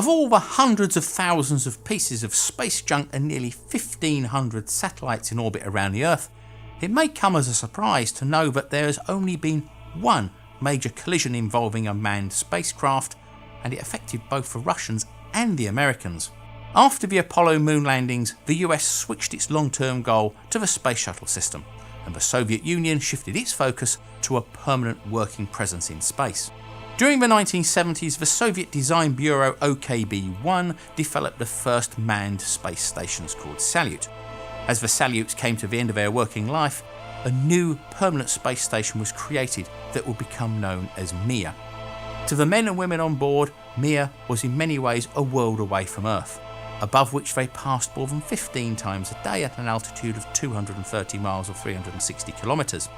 Of all the hundreds of thousands of pieces of space junk and nearly 1,500 satellites in orbit around the Earth, it may come as a surprise to know that there has only been one major collision involving a manned spacecraft, and it affected both the Russians and the Americans. After the Apollo moon landings, the US switched its long-term goal to the space shuttle system, and the Soviet Union shifted its focus to a permanent working presence in space. During the 1970s, the Soviet design bureau OKB-1 developed the first manned space stations called Salyut. As the Salyuts came to the end of their working life, a new permanent space station was created that would become known as Mir. To the men and women on board, Mir was in many ways a world away from Earth, above which they passed more than 15 times a day at an altitude of 230 miles or 360 kilometres.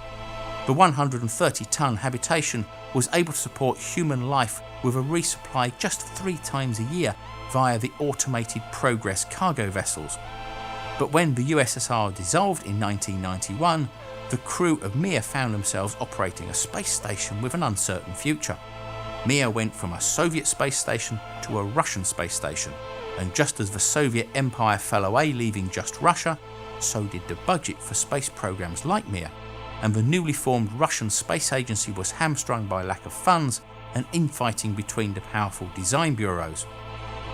The 130-ton habitation was able to support human life with a resupply just 3 times a year via the automated Progress cargo vessels. But when the USSR dissolved in 1991, the crew of Mir found themselves operating a space station with an uncertain future. Mir went from a Soviet space station to a Russian space station, and just as the Soviet Empire fell away leaving just Russia, so did the budget for space programs like Mir, and the newly formed Russian Space Agency was hamstrung by lack of funds and infighting between the powerful design bureaus.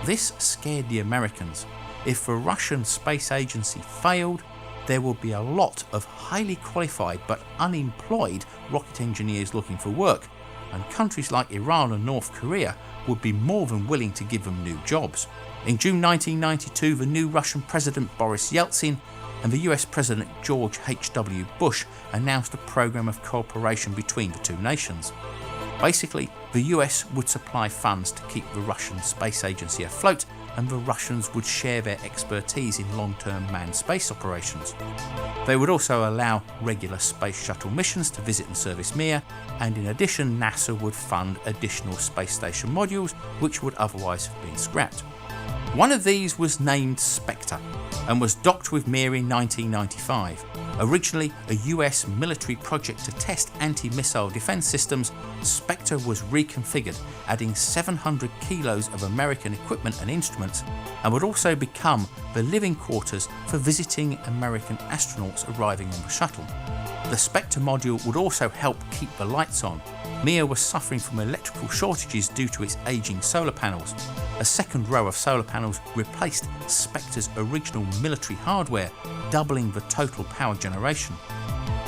This scared the Americans. If the Russian Space Agency failed, there would be a lot of highly qualified but unemployed rocket engineers looking for work, and countries like Iran and North Korea would be more than willing to give them new jobs. In June 1992, the new Russian President Boris Yeltsin and the US President George H.W. Bush announced a program of cooperation between the two nations. Basically, the US would supply funds to keep the Russian Space Agency afloat, and the Russians would share their expertise in long-term manned space operations. They would also allow regular space shuttle missions to visit and service Mir, and in addition NASA would fund additional space station modules which would otherwise have been scrapped. One of these was named Spectre and was docked with Mir in 1995. Originally a US military project to test anti-missile defence systems, Spectre was reconfigured, adding 700 kilos of American equipment and instruments, and would also become the living quarters for visiting American astronauts arriving on the shuttle. The Spectre module would also help keep the lights on. Mir was suffering from electrical shortages due to its ageing solar panels. A second row of solar panels replaced Spectre's original military hardware, doubling the total power generation.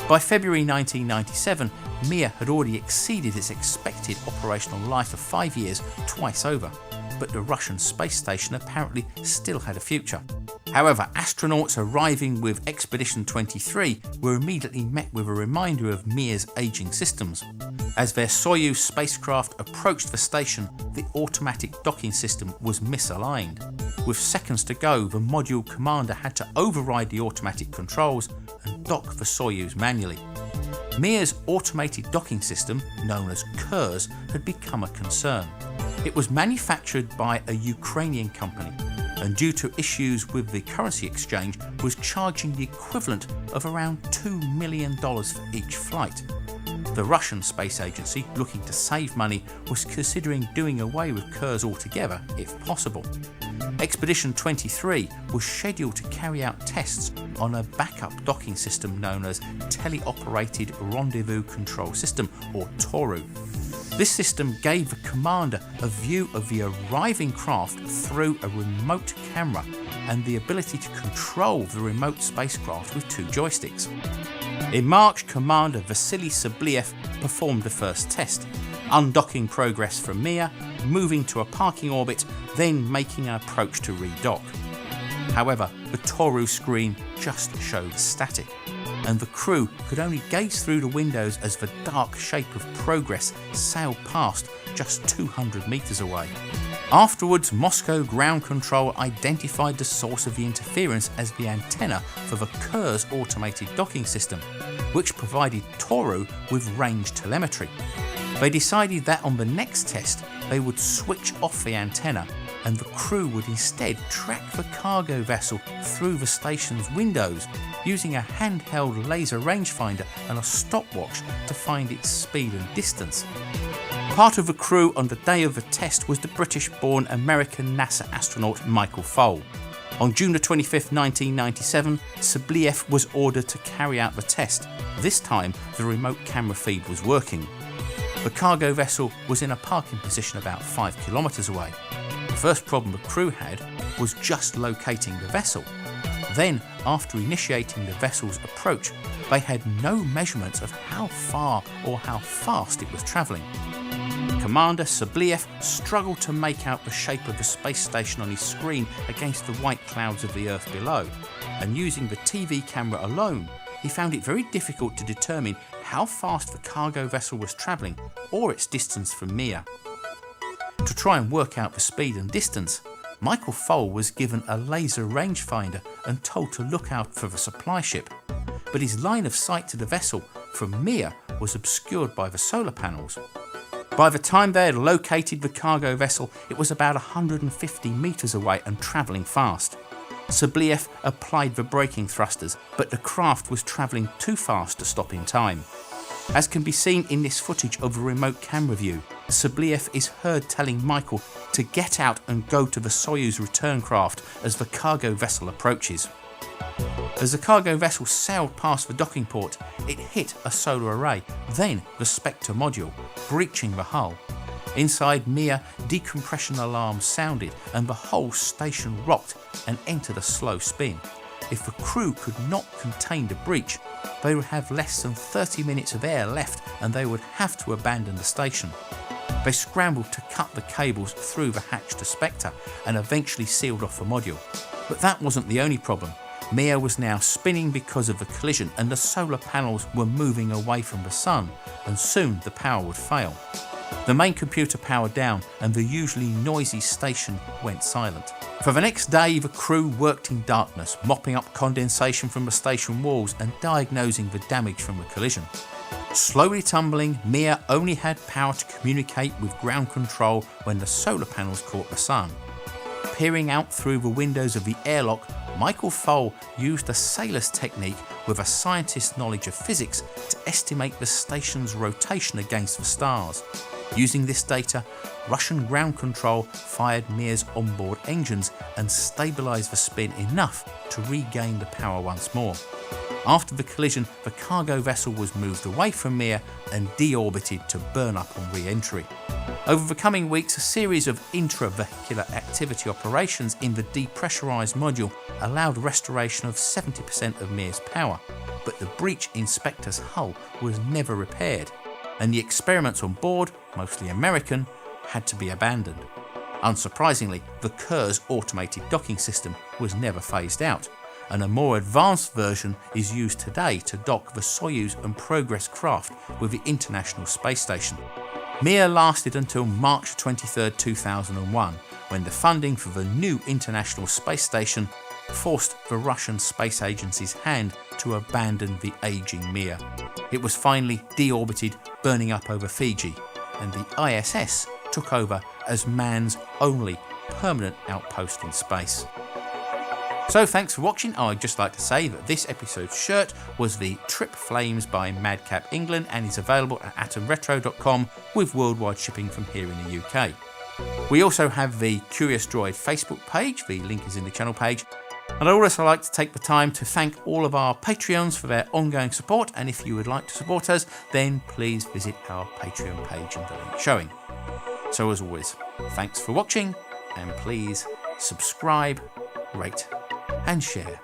By February 1997, Mir had already exceeded its expected operational life of 5 years twice over, but the Russian space station apparently still had a future. However, astronauts arriving with Expedition 23 were immediately met with a reminder of Mir's ageing systems. As their Soyuz spacecraft approached the station, the automatic docking system was misaligned. With seconds to go, the module commander had to override the automatic controls and dock the Soyuz manually. Mir's automated docking system, known as KERS, had become a concern. It was manufactured by a Ukrainian company, and due to issues with the currency exchange was charging the equivalent of around $2 million for each flight. The Russian Space Agency, looking to save money, was considering doing away with KERS altogether if possible. Expedition 23 was scheduled to carry out tests on a backup docking system known as Teleoperated Rendezvous Control System, or TORU. This system gave the commander a view of the arriving craft through a remote camera and the ability to control the remote spacecraft with 2 joysticks. In March, Commander Vasily Sobliev performed the first test, undocking Progress from Mir, moving to a parking orbit, then making an approach to redock. However, the Toru screen just showed static, and the crew could only gaze through the windows as the dark shape of Progress sailed past just 200 metres away. Afterwards, Moscow ground control identified the source of the interference as the antenna for the KERS automated docking system, which provided Toru with range telemetry. They decided that on the next test they would switch off the antenna, and the crew would instead track the cargo vessel through the station's windows using a handheld laser rangefinder and a stopwatch to find its speed and distance. Part of the crew on the day of the test was the British-born American NASA astronaut Michael Foale. On June 25, 1997, Sobolev was ordered to carry out the test. This time, the remote camera feed was working. The cargo vessel was in a parking position about 5 kilometres away. The first problem the crew had was just locating the vessel. Then, after initiating the vessel's approach, they had no measurements of how far or how fast it was travelling. Commander Sobolev struggled to make out the shape of the space station on his screen against the white clouds of the Earth below, and using the TV camera alone, he found it very difficult to determine how fast the cargo vessel was travelling or its distance from Mir. To try and work out the speed and distance, Michael Foale was given a laser rangefinder and told to look out for the supply ship, but his line of sight to the vessel from Mir was obscured by the solar panels. By the time they had located the cargo vessel, it was about 150 metres away and travelling fast. Sobolev applied the braking thrusters, but the craft was travelling too fast to stop in time. As can be seen in this footage of a remote camera view, Sobolev is heard telling Michael to get out and go to the Soyuz return craft as the cargo vessel approaches. As the cargo vessel sailed past the docking port, it hit a solar array, then the Spectre module, breaching the hull. Inside Mir, decompression alarms sounded and the whole station rocked and entered a slow spin. If the crew could not contain the breach, they would have less than 30 minutes of air left and they would have to abandon the station. They scrambled to cut the cables through the hatch to Spectre and eventually sealed off the module. But that wasn't the only problem. Mir was now spinning because of the collision and the solar panels were moving away from the sun, and soon the power would fail. The main computer powered down and the usually noisy station went silent. For the next day, the crew worked in darkness, mopping up condensation from the station walls and diagnosing the damage from the collision. Slowly tumbling, Mir only had power to communicate with ground control when the solar panels caught the sun. Peering out through the windows of the airlock, Michael Foale used a sailor's technique with a scientist's knowledge of physics to estimate the station's rotation against the stars. Using this data, Russian ground control fired Mir's onboard engines and stabilised the spin enough to regain the power once more. After the collision, the cargo vessel was moved away from Mir and deorbited to burn up on re-entry. Over the coming weeks, a series of intra-vehicular activity operations in the depressurised module allowed restoration of 70% of Mir's power, but the breach in Spectre's hull was never repaired, and the experiments on board, mostly American, had to be abandoned. Unsurprisingly, the Ker's automated docking system was never phased out, and a more advanced version is used today to dock the Soyuz and Progress craft with the International Space Station. Mir lasted until March 23, 2001, when the funding for the new International Space Station forced the Russian Space Agency's hand to abandon the ageing Mir. It was finally deorbited, burning up over Fiji, and the ISS took over as man's only permanent outpost in space. So thanks for watching. I'd just like to say that this episode's shirt was the Trip Flames by Madcap England and is available at atomretro.com with worldwide shipping from here in the UK. We also have the Curious Droid Facebook page, the link is in the channel page. And I'd also like to take the time to thank all of our Patreons for their ongoing support, and if you would like to support us, then please visit our Patreon page in the link showing. So as always, thanks for watching, and please subscribe, rate and share.